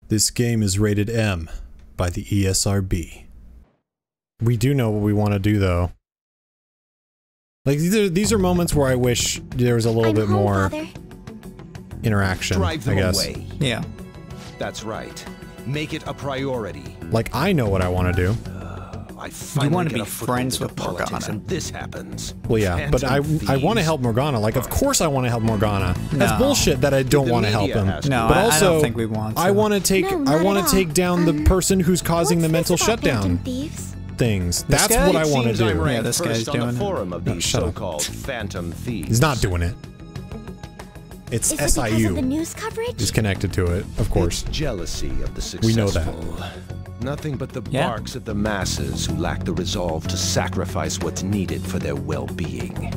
This game is rated M by the ESRB. We do know what we want to do, though. Like, these are moments where I wish there was a little bit more interaction, I guess. Away. Yeah. That's right. Make it a priority. Like, I know what I want to do. You want to be friends with Morgana. And this happens. Well, yeah, but I want to help Morgana. Like, of course I want to help Morgana. That's bullshit that I don't want to help him. No, but also, I don't think we want to. I want to take down the person who's causing the mental shutdown things. That's what I want to do. Yeah, this guy's doing it. Forum of these so-called phantom thieves. He's not doing it. It's Is it SIU. because of the news coverage? He's connected to it, of course. It's jealousy of the successful. We know that. Nothing but the barks of the masses who lack the resolve to sacrifice what's needed for their well-being.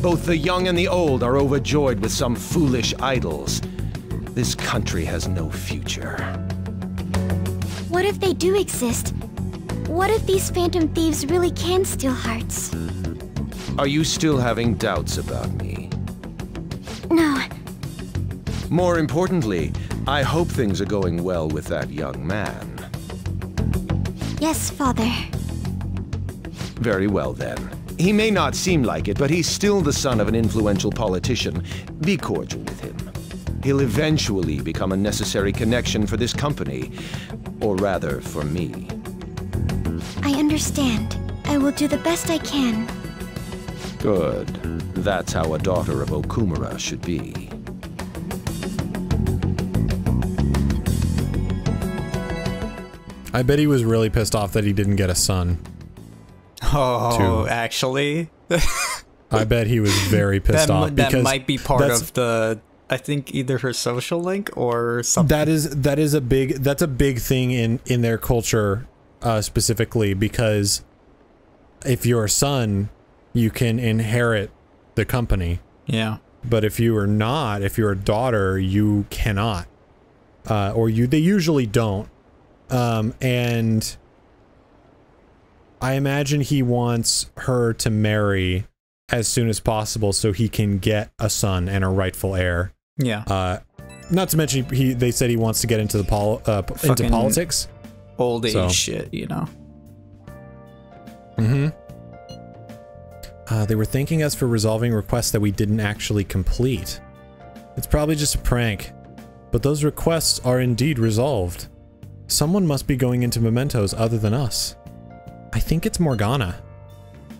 Both the young and the old are overjoyed with some foolish idols. This country has no future. What if they do exist? What if these phantom thieves really can steal hearts? Are you still having doubts about me? No. More importantly, I hope things are going well with that young man. Yes, Father. Very well, then. He may not seem like it, but he's still the son of an influential politician. Be cordial with him. He'll eventually become a necessary connection for this company. Or rather, for me. I understand. I will do the best I can. Good. That's how a daughter of Okumura should be. I bet he was really pissed off that he didn't get a son. Oh, actually? I bet he was very pissed off because that might be part of the, I think, either her social link or something. That's a big thing in their culture, specifically because if you're a son, you can inherit the company. Yeah. But if you are not, if you're a daughter, you cannot, they usually don't. And I imagine he wants her to marry as soon as possible so he can get a son and a rightful heir. Yeah. Not to mention they said he wants to get into the into politics. Old age shit, you know. Mm-hmm. They were thanking us for resolving requests that we didn't actually complete. It's probably just a prank, but those requests are indeed resolved. Someone must be going into mementos other than us. I think it's Morgana.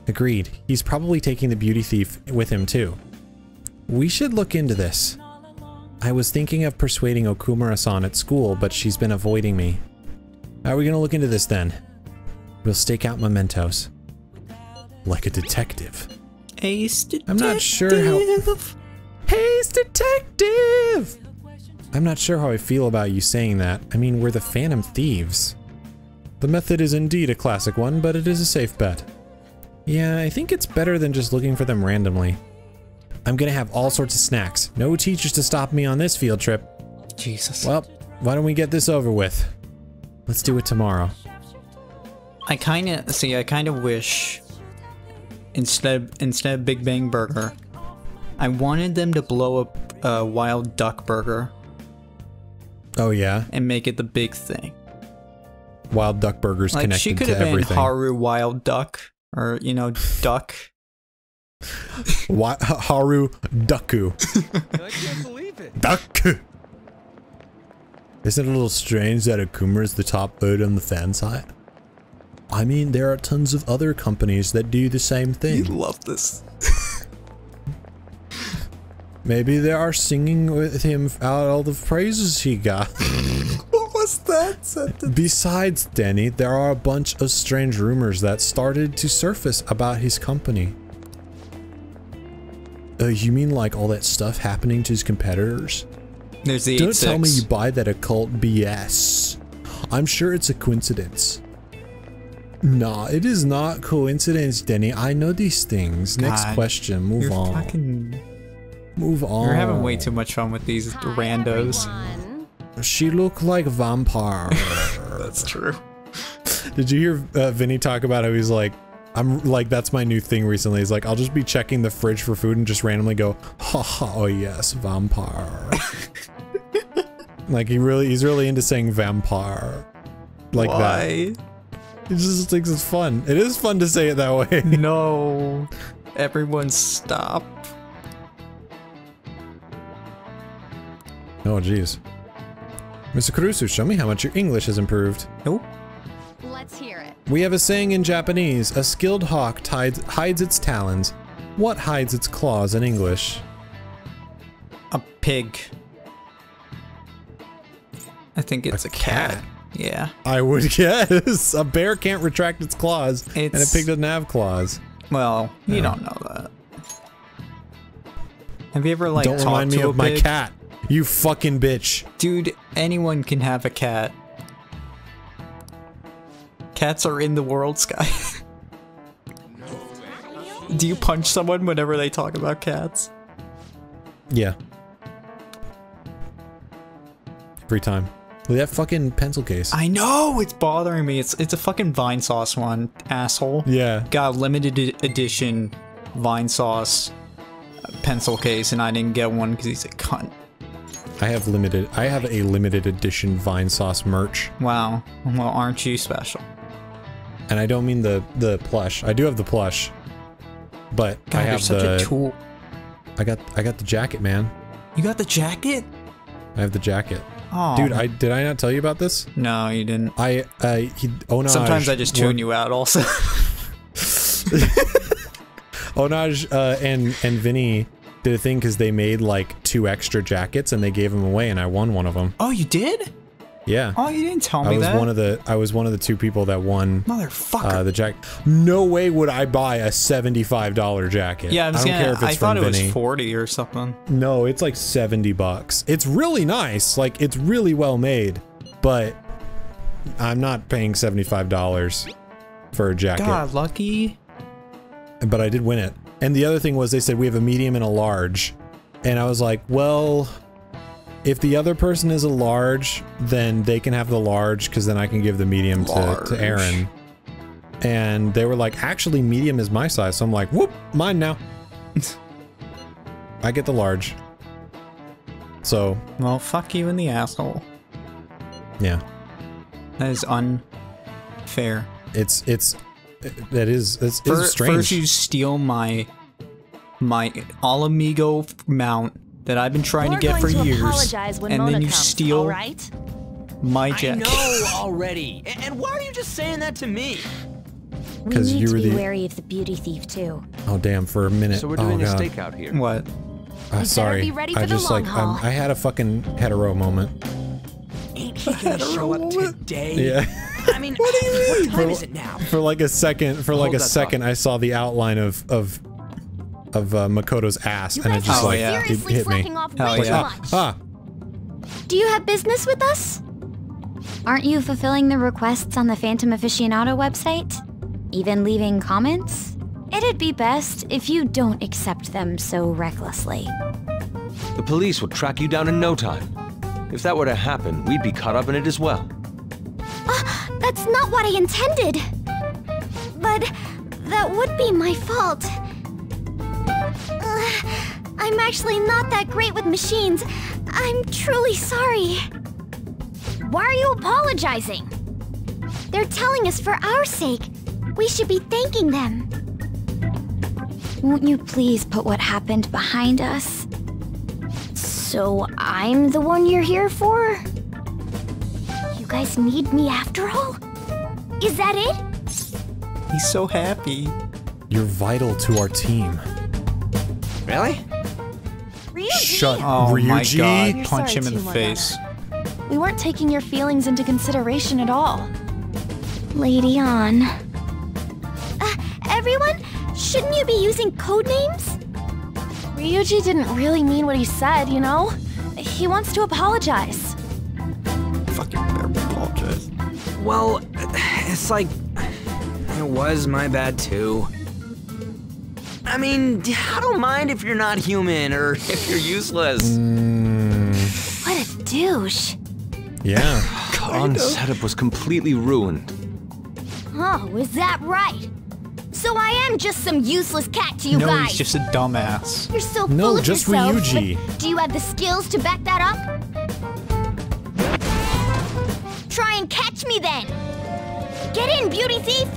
Agreed. He's probably taking the beauty thief with him too. We should look into this. I was thinking of persuading Okumura-san at school, but she's been avoiding me. How are we gonna look into this then? We'll stake out mementos. Like a detective. Ace detective. I'm not sure how... Ace detective! I'm not sure how I feel about you saying that. I mean, we're the phantom thieves. The method is indeed a classic one, but it is a safe bet. Yeah, I think it's better than just looking for them randomly. I'm gonna have all sorts of snacks. No teachers to stop me on this field trip. Jesus. Well, why don't we get this over with? Let's do it tomorrow. I kind of wish instead of Big Bang Burger, I wanted them to blow up Wild Duck Burger. Oh yeah? And make it the big thing. Wild Duck Burger's like, connected she could to have been everything. Haru Wild Duck. Or, you know, Duck. Haru Ducku. I can't believe it. Ducku! Isn't it a little strange that Okumura is the top vote on the fan site? I mean, there are tons of other companies that do the same thing. You love this. Maybe they are singing with him out all the praises he got. What was that sentence? Besides, Danny, there are a bunch of strange rumors that started to surface about his company. You mean like all that stuff happening to his competitors? There's the Don't tell me you buy that occult BS. I'm sure it's a coincidence. Nah, it is not coincidence, Denny. I know these things. God, next question. Move on. Move on. You're having way too much fun with these randos. She looked like vampire. That's true. Did you hear Vinny talk about how he's like, I'm like, that's my new thing recently. He's like, I'll just be checking the fridge for food and just randomly go, ha ha, oh yes, vampire. Like he's really into saying vampire. Like that. He just thinks it's fun. It is fun to say it that way. No. Everyone stop. Oh, jeez. Mr. Kurusu, show me how much your English has improved. Nope. Let's hear it. We have a saying in Japanese, a skilled hawk hides its talons. What hides its claws in English? A pig. I think it's a cat. Yeah. I would guess. A bear can't retract its claws, and a pig doesn't have claws. Well, you don't know that. Have you ever, like, don't remind me of my cat, you fucking bitch. Dude, anyone can have a cat. Cats are in the world, Sky. Do you punch someone whenever they talk about cats? Yeah. Every time. Look at that fucking pencil case. I know! It's bothering me. It's a fucking Vine Sauce one, asshole. Yeah. Got a limited edition Vine Sauce pencil case, and I didn't get one because he's a cunt. I have a limited edition Vine Sauce merch. Wow. Well, aren't you special? And I don't mean the plush. I do have the plush. But God, I have you're such a tool. I got the jacket, man. You got the jacket? I have the jacket. Oh. Dude, did I not tell you about this? No, you didn't. Onaj, sometimes I just tune you out also. Onaj and Vinny did a thing because they made like 2 extra jackets and they gave them away and I won one of them. Oh, you did? Yeah. Oh, you didn't tell me I was that. one of the 2 people that won. Motherfucker. The jacket. No way would I buy a $75 jacket. Yeah, I don't care if it's I thought from it was Vinny. 40 or something. No, it's like $70. It's really nice. Like, it's really well made. But I'm not paying $75 for a jacket. God, lucky. But I did win it. And the other thing was they said we have a medium and a large. And I was like, well, if the other person is a large, then they can have the large because then I can give the medium to Aaron. And they were like, actually, medium is my size. So I'm like, whoop, mine now. I get the large. So. Well, fuck you and the asshole. Yeah. That is unfair. It's strange. First you steal my Alamigo mount that I've been trying to get for years, and then you steal my jacket. I know already. And why are you just saying that to me? Because you were the wary of the beauty thief too. Oh damn! For a minute. So we're doing a stakeout here. What? Sorry. Be ready for I the just long like haul. I had a fucking hetero moment. Ain't he gonna show up today? Yeah. I mean, what time is it now? For like a second, I saw the outline of Makoto's ass, and it just like it hit me. Hell yeah. Do you have business with us? Aren't you fulfilling the requests on the Phantom Aficionado website? Even leaving comments? It'd be best if you don't accept them so recklessly. The police will track you down in no time. If that were to happen, we'd be caught up in it as well. That's not what I intended. But that would be my fault. I'm actually not that great with machines. I'm truly sorry. Why are you apologizing? They're telling us for our sake. We should be thanking them. Won't you please put what happened behind us? So I'm the one you're here for? You guys need me after all? Is that it? He's so happy. You're vital to our team. Really? Ryuji! Shut Oh Ryuji. my god, You're punch sorry him in too, the Morgana. face. We weren't taking your feelings into consideration at all. Lady on. Everyone, shouldn't you be using code names? Ryuji didn't really mean what he said, you know? He wants to apologize. Fucking better apologize. Well, it's like, it was my bad too. I mean, I don't mind if you're not human or if you're useless. What a douche. Yeah. Khan's setup was completely ruined. Oh, is that right? So I am just some useless cat to you No, guys. he's just a dumbass. You're so No, full of just yourself, Ryuji. but do you have the skills to back that up? try and catch me then! Get in, beauty thief!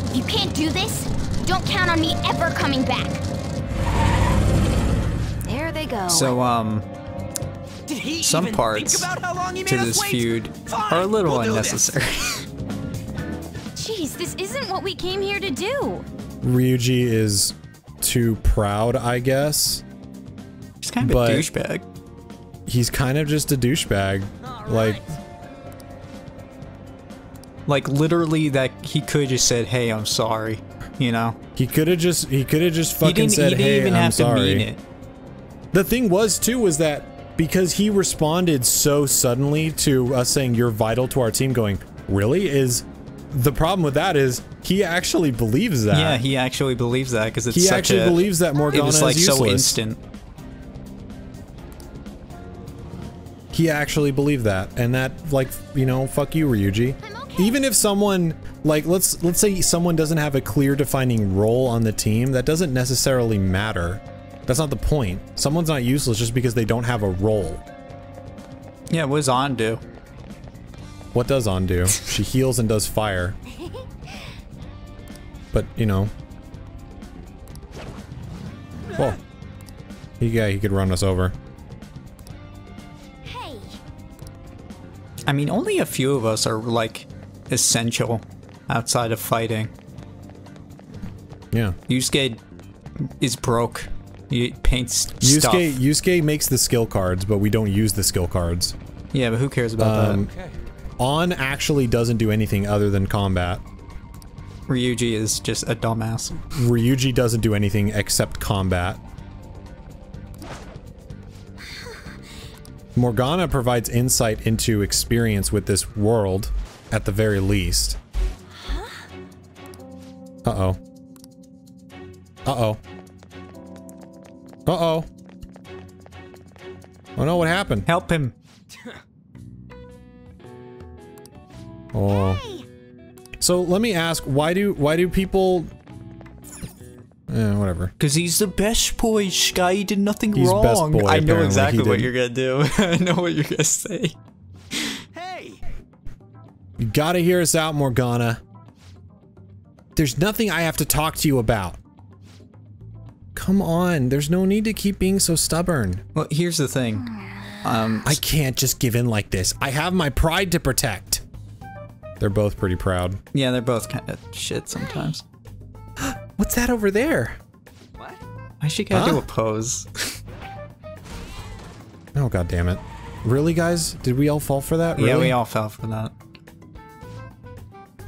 If you can't do this, don't count on me ever coming back. There they go. So, Did he some even parts think about how long he made to us this wait? feud Fine, are a little we'll do this. unnecessary. Jeez, this isn't what we came here to do. Ryuji is too proud, I guess. He's kind of But- a douchebag. He's kind of just a douchebag. Like, Like literally, that he could have just said, "Hey, I'm sorry," you know. he could have just fucking He said, didn't "Hey, even I'm have sorry." to mean it. The thing was too was that because he responded so suddenly to us saying you're vital to our team, going, "Really?" is the problem with that is he actually believes that. Yeah, he actually believes that because it's He such actually a. believes that It Morgana was like is useless. so instant. He actually believed that, and that, like, you know, fuck you, Ryuji. Even if someone, like, let's say someone doesn't have a clear defining role on the team, that doesn't necessarily matter. That's not the point. Someone's not useless just because they don't have a role. Yeah, what does On do? What does On do? She heals and does fire. But, you know. Whoa. He could run us over. Hey, I mean, only a few of us are like essential outside of fighting. Yeah. Yusuke is broke. He paints stuff. Yusuke makes the skill cards, but we don't use the skill cards. Yeah, but who cares about that? On actually doesn't do anything other than combat. Ryuji is just a dumbass. Ryuji doesn't do anything except combat. Morgana provides insight into experience with this world, at the very least. Uh-oh. Uh-oh. Uh-oh. Oh no, what happened? Help him. Oh. So let me ask, why do people... whatever. Cause he's the best boy, Sky. He did nothing He's wrong. best boy, I know apparently. exactly He what didn't. you're gonna do. I know what you're gonna say. Hey, You gotta hear us out, Morgana. There's nothing I have to talk to you about. Come on, there's no need to keep being so stubborn. Well, here's the thing. I can't just give in like this. I have my pride to protect. They're both pretty proud. Yeah, they're both kind of shit sometimes. What's that over there? what? Why she gotta do Huh? a pose? Oh, god damn it. Really, guys? Did we all fall for that? Really? Yeah, we all fell for that.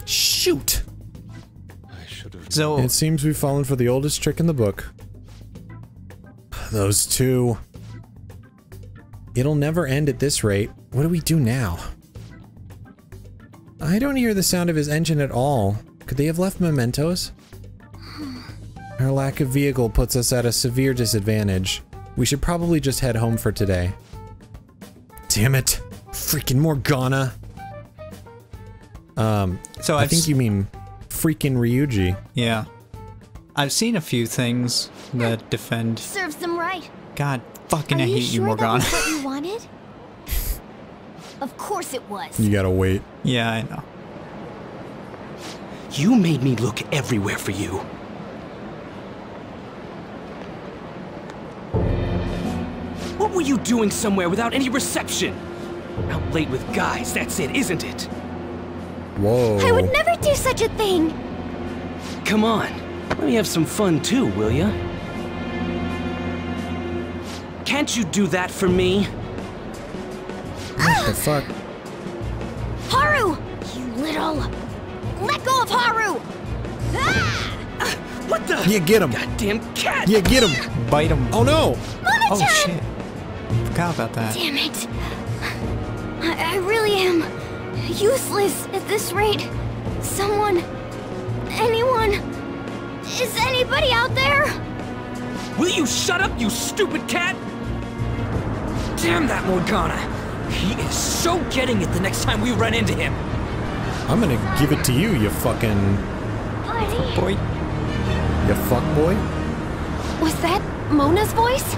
Shoot! So, It seems we've fallen for the oldest trick in the book. Those two. It'll never end at this rate. What do we do now? I don't hear the sound of his engine at all. Could they have left mementos? Our lack of vehicle puts us at a severe disadvantage. We should probably just head home for today. Damn it. Freaking Morgana. so I think you mean freaking Ryuji. Yeah. I've seen a few things that defend. serves them right. God fucking, Are I you hate sure you, Morgana. that was what you wanted? Of course it was. You gotta wait. Yeah, I know. You made me look everywhere for you. What were you doing somewhere without any reception? Out late with guys, that's it, isn't it? Whoa. I would never do such a thing. Come on, let me have some fun too, will ya? Can't you do that for me? What the fuck? Haru! You little... Let go of Haru! Ah! What the? You get him. Goddamn cat! You get him. Bite him. Oh no. Oh Mama-chan! shit. Forgot about that. Damn it. I really am useless at this rate. Someone... Anyone... Is anybody out there? Will you shut up, you stupid cat? Damn that Morgana! He is so getting it the next time we run into him. I'm gonna give it to you, you fucking... Buddy? Boy. You fuck boy? Was that Mona's voice?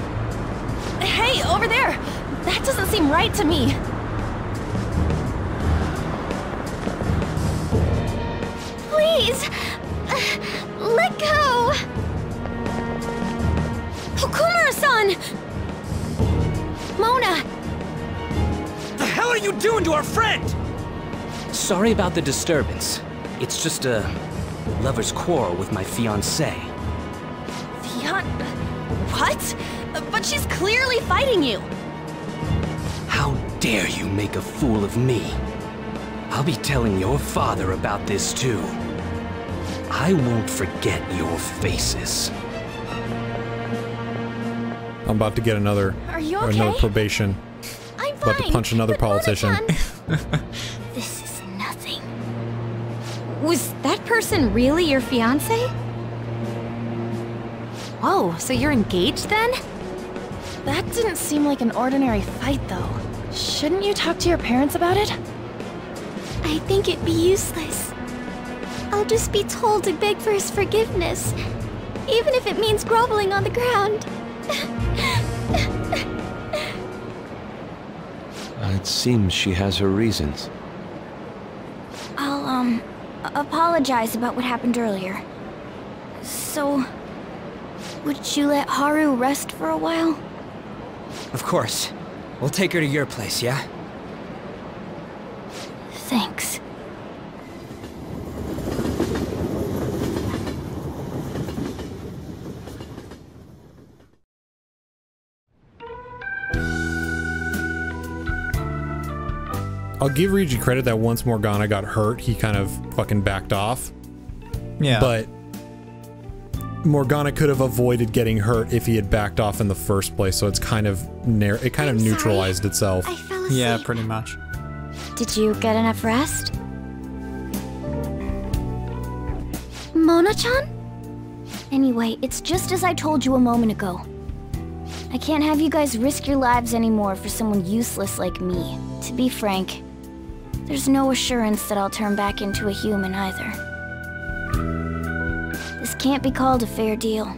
Hey, over there! That doesn't seem right to me. Please! Let go! Okumura-san! Mona! The hell are you doing to our friend? Sorry about the disturbance. It's just a lover's quarrel with my fiancée. What? But she's clearly fighting you. How dare you make a fool of me? I'll be telling your father about this too. I won't forget your faces. I'm about to get another probation. I'm About to fine, punch another but politician. Mona-chan, this is nothing. Was that person really your fiancé? Whoa, so you're engaged then? That didn't seem like an ordinary fight, though. Shouldn't you talk to your parents about it? I think it'd be useless. I'll just be told to beg for his forgiveness, even if it means groveling on the ground. It seems she has her reasons. I'll, apologize about what happened earlier. So, would you let Haru rest for a while? Of course. We'll take her to your place, yeah? Thanks. I'll give Ryuji credit that once Morgana got hurt, he kind of fucking backed off. Yeah. But Morgana could have avoided getting hurt if he had backed off in the first place, so it's kind of neutralized itself. I fell asleep. Yeah, pretty much. Did you get enough rest? Mona-chan? Anyway, it's just as I told you a moment ago. I can't have you guys risk your lives anymore for someone useless like me. To be frank, there's no assurance that I'll turn back into a human either. This can't be called a fair deal.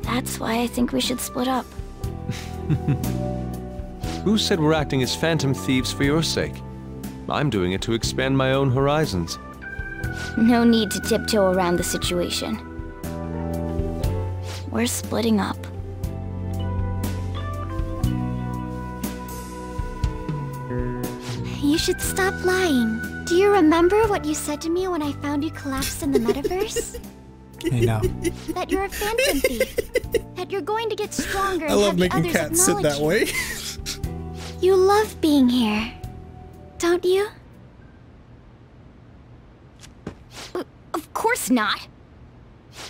That's why I think we should split up. Who said we're acting as phantom thieves for your sake? I'm doing it to expand my own horizons. No need to tiptoe around the situation. We're splitting up. You should stop lying. Do you remember what you said to me when I found you collapsed in the metaverse? I know. That you're a phantom thief. That you're going to get stronger and I love have the making others cats sit acknowledge that you. way. You love being here, don't you? Of course not.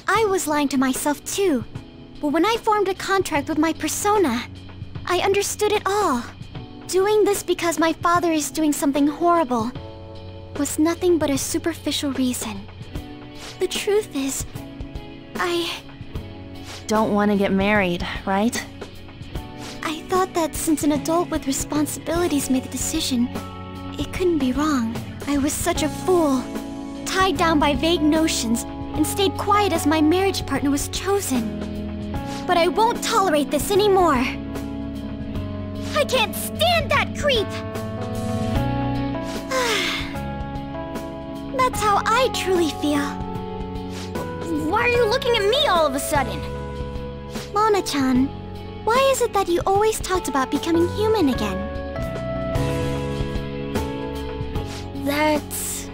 I was lying to myself too. But when I formed a contract with my persona, I understood it all. Doing this because my father is doing something horrible was nothing but a superficial reason. The truth is, I Don't want to get married, right? I thought that since an adult with responsibilities made the decision, it couldn't be wrong. I was such a fool, tied down by vague notions, and stayed quiet as my marriage partner was chosen. But I won't tolerate this anymore. I can't stand that creep! That's how I truly feel. Why are you looking at me all of a sudden? Mona-chan, why is it that you always talked about becoming human again? That's...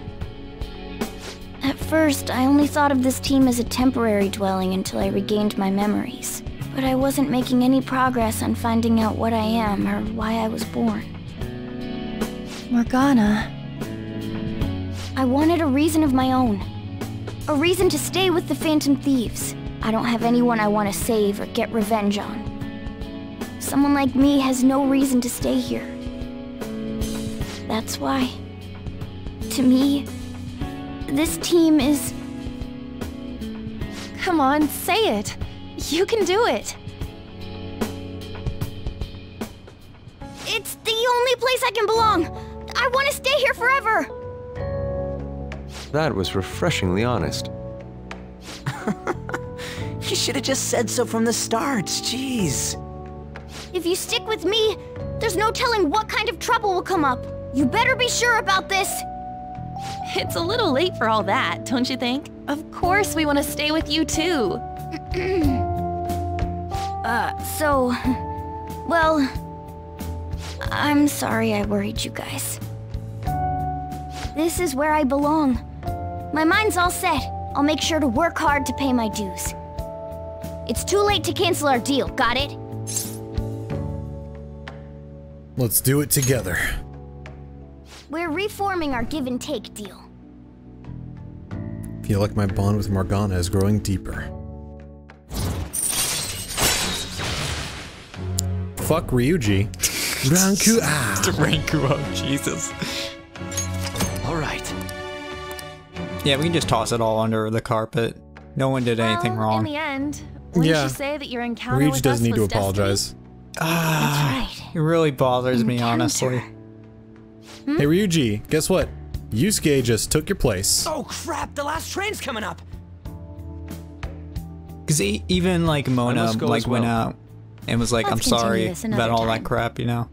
At first, I only thought of this team as a temporary dwelling until I regained my memories. But I wasn't making any progress on finding out what I am or why I was born. Morgana. I wanted a reason of my own. A reason to stay with the Phantom Thieves. I don't have anyone I want to save or get revenge on. Someone like me has no reason to stay here. That's why, to me, this team is... Come on, say it. You can do it. It's the only place I can belong. I want to stay here forever. That was refreshingly honest. You should have just said so from the start, jeez. If you stick with me, no telling what kind of trouble will come up. You better be sure about this. It's a little late for all that, don't you think? Of course we want to stay with you too. Well, I'm sorry I worried you guys. This is where I belong. My mind's all set. I'll make sure to work hard to pay my dues. It's too late to cancel our deal, got it? Let's do it together. We're reforming our give and take deal. Feel like my bond with Morgana is growing deeper. Fuck Ryuji. Ranku ah. Ranku, oh Jesus. Alright. Yeah, we can just toss it all under the carpet. No one did anything In wrong. the end, wouldn't you say that your encounter Ryuji with doesn't us need to was apologize. That's right. It really bothers me, honestly. Hey Ryuji, guess what? Yusuke just took your place. Oh crap, the last train's coming up! Because even like Mona must go like as went well. out and was like, Let's I'm continue sorry this another about all time. that crap, you know?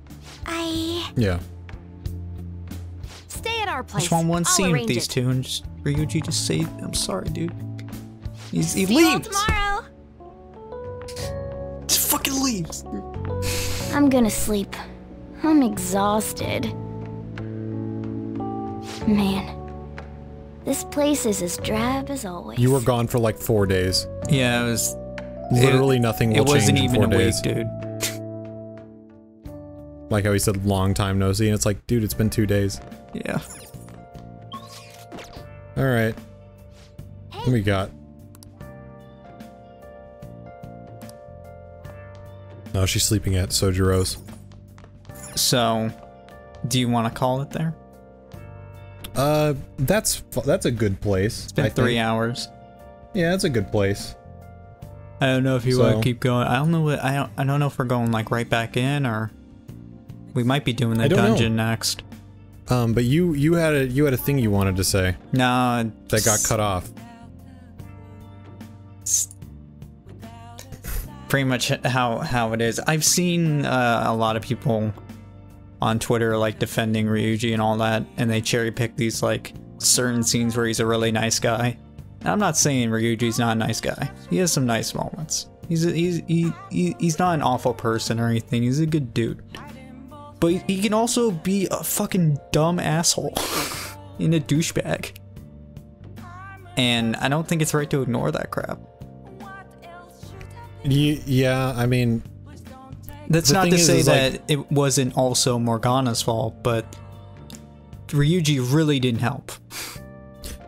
Yeah. Stay at our place. Just want one I'll scene with arrange these it. two and just Ryuji just say, I'm sorry, dude. He See you all leaves! tomorrow. Just fucking leaves! I'm gonna sleep. I'm exhausted. Man, this place is as drab as always. You were gone for like 4 days. Yeah, it was... Literally nothing will It wasn't change in even 4 a week, days. dude. Like how he said long time no see, and it's like, dude, it's been 2 days. Yeah. Alright. What we got? No, she's sleeping at Sojiro's. So, do you want to call it there? That's a good place. It's been 3 hours. Yeah, that's a good place. I don't know if you So- want to keep going. I don't know what I don't know if we're going like right back in or we might be doing the I don't know. dungeon next. But you had a thing you wanted to say No, that got cut off. pretty much how it is. I've seen a lot of people on Twitter like defending Ryuji and all that, and they cherry pick these like certain scenes where he's a really nice guy. And I'm not saying Ryuji's not a nice guy. He has some nice moments. He's not an awful person or anything. He's a good dude. But he can also be a fucking dumb asshole and a douchebag. And I don't think it's right to ignore that crap. Yeah, I mean, That's the not thing to is say like- that it wasn't also Morgana's fault, but Ryuji really didn't help.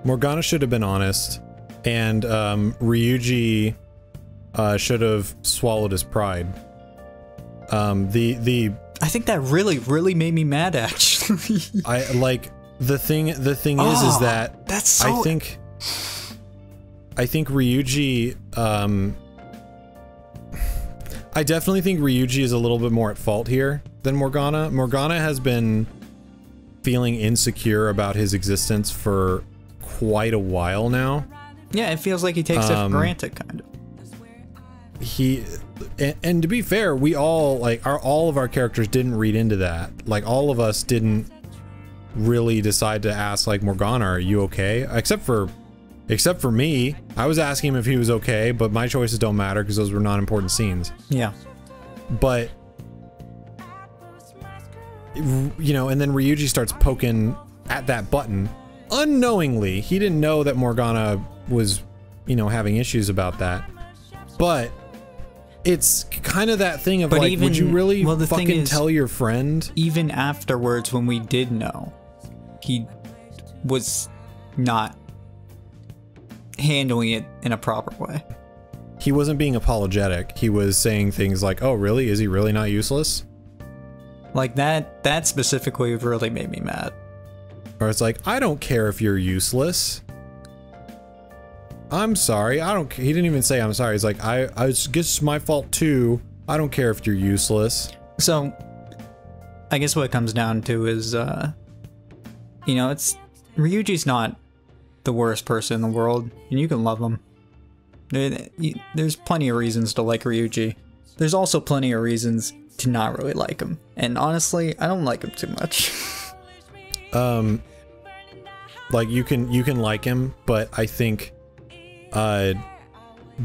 Morgana should have been honest, and Ryuji should have swallowed his pride. I think that really made me mad, actually. the thing is that That's so... I think Ryuji, I definitely think Ryuji is a little bit more at fault here than Morgana. Morgana has been feeling insecure about his existence for quite a while now. Yeah, it feels like he takes it for granted, kind of. And to be fair, we all, like, all of our characters didn't read into that. Like, all of us didn't really decide to ask, like, Morgana, are you okay? Except for me. I was asking him if he was okay, but my choices don't matter because those were non-important scenes. Yeah. But, you know, and then Ryuji starts poking at that button unknowingly. He didn't know that Morgana was, you know, having issues about that. But it's kind of that thing of But like, even- would you really well, the thing fucking is- tell your friend? Even afterwards, when we did know, he was not handling it in a proper way. He wasn't being apologetic. He was saying things like, oh really? Is he really not useless? Like That specifically really made me mad. Or it's like, I don't care if you're useless. I'm sorry. He didn't even say I'm sorry. He's like, I guess it's my fault too. I don't care if you're useless. So, I guess what it comes down to is, you know, Ryuji's not the worst person in the world, and you can love him. There's plenty of reasons to like Ryuji. There's also plenty of reasons to not really like him. And honestly, I don't like him too much. Like you can like him, but I think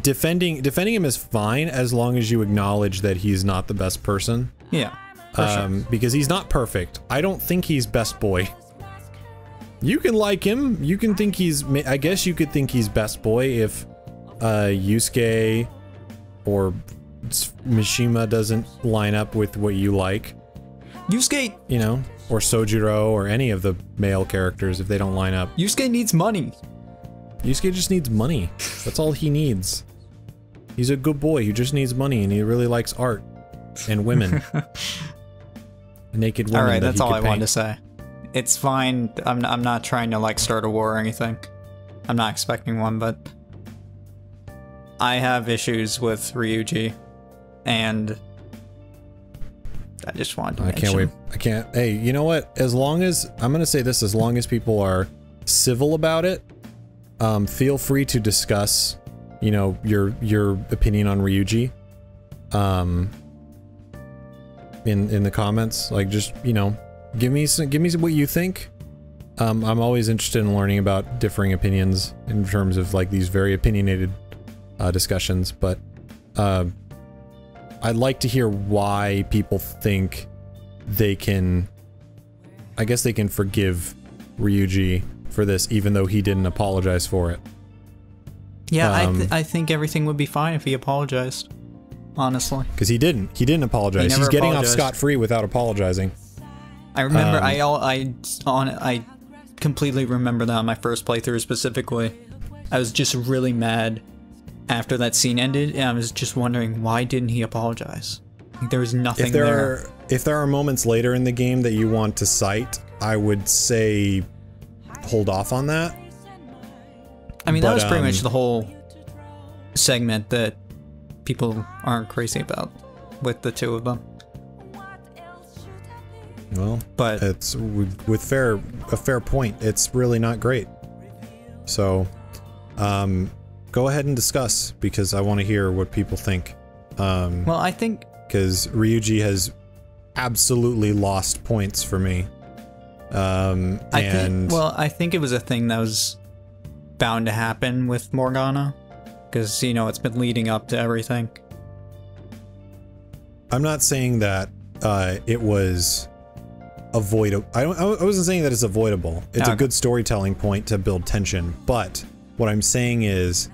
defending him is fine as long as you acknowledge that he's not the best person. Yeah. For sure. Because he's not perfect. I don't think he's best boy. You can like him. You can think he's... I guess you could think he's best boy if Yusuke or Mishima doesn't line up with what you like. Yusuke! You know? Or Sojiro or any of the male characters if they don't line up. Yusuke needs money. Yusuke just needs money. That's all he needs. He's a good boy who just needs money and he really likes art and women. Naked women. Alright, that's all I paint. wanted to say. It's fine. I'm not trying to like start a war or anything. I'm not expecting one, but I have issues with Ryuji, and I just wanted to mention. Can't wait. I can't. Hey, you know what? As long as I'm gonna say this, as long as people are civil about it, feel free to discuss, you know, your opinion on Ryuji, in the comments. Like, just, you know, give me what you think. I'm always interested in learning about differing opinions in terms of like these very opinionated discussions, but I'd like to hear why people think they can, I guess they can forgive Ryuji for this, even though he didn't apologize for it. Yeah, I think everything would be fine if he apologized, honestly. Because he didn't apologize. He's getting off scot-free without apologizing. I remember, I completely remember that on my first playthrough specifically. I was just really mad after that scene ended, and I was just wondering, why didn't he apologize? Like, there was nothing there. If there are moments later in the game that you want to cite, I would say hold off on that. I mean, that was pretty much the whole segment that people aren't crazy about with the two of them. Well, but it's with a fair point. It's really not great. So, go ahead and discuss, because I want to hear what people think. Well, I think because Ryuji has absolutely lost points for me. I think it was a thing that was bound to happen with Morgana, because, you know, it's been leading up to everything. I'm not saying that it was avoidable. I wasn't saying that it's avoidable. It's a good storytelling point to build tension, but what I'm saying is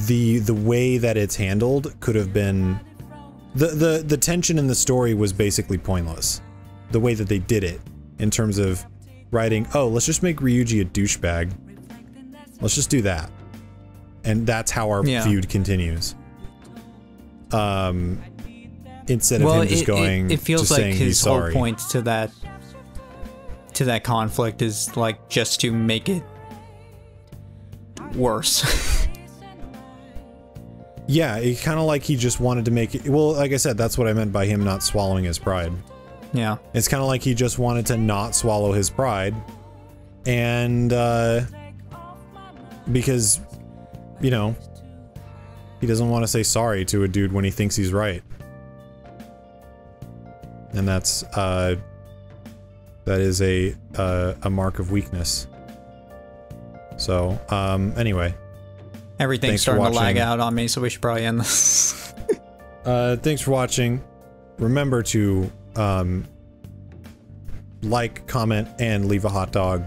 the way that it's handled could have been the tension in the story was basically pointless. The way that they did it in terms of writing, oh, let's just make Ryuji a douchebag. Let's just do that. And that's how our feud continues. Instead of him just going, it feels just like saying his he's whole sorry. point to that conflict is like just to make it worse. Yeah, it kind of like he just wanted to make it. Well, like I said, that's what I meant by him not swallowing his pride. Yeah, it's kind of like he just wanted to not swallow his pride, and because, you know, he doesn't want to say sorry to a dude when he thinks he's right. And that's that is a mark of weakness. So anyway, everything's starting to lag out on me, so we should probably end this. Thanks for watching. Remember to like, comment, and leave a hot dog.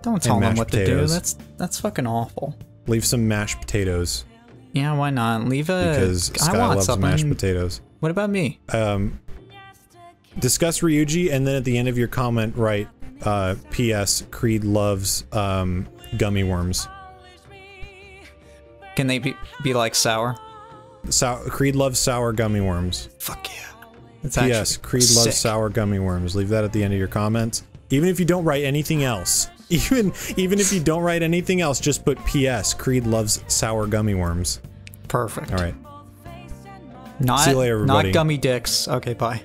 Don't tell them what to do. That's fucking awful. Leave some mashed potatoes. Yeah, why not? Leave a... Because Sky loves mashed potatoes. What about me? Discuss Ryuji, and then at the end of your comment, write, P.S. Creed loves, gummy worms. Can they be like sour? Creed loves sour gummy worms. Fuck yeah. P.S. Creed loves sour gummy worms. Leave that at the end of your comments. Even if you don't write anything else. Even if you don't write anything else, just put P.S. Creed loves sour gummy worms. Perfect. All right. See you later, everybody. Not gummy dicks. Okay, bye.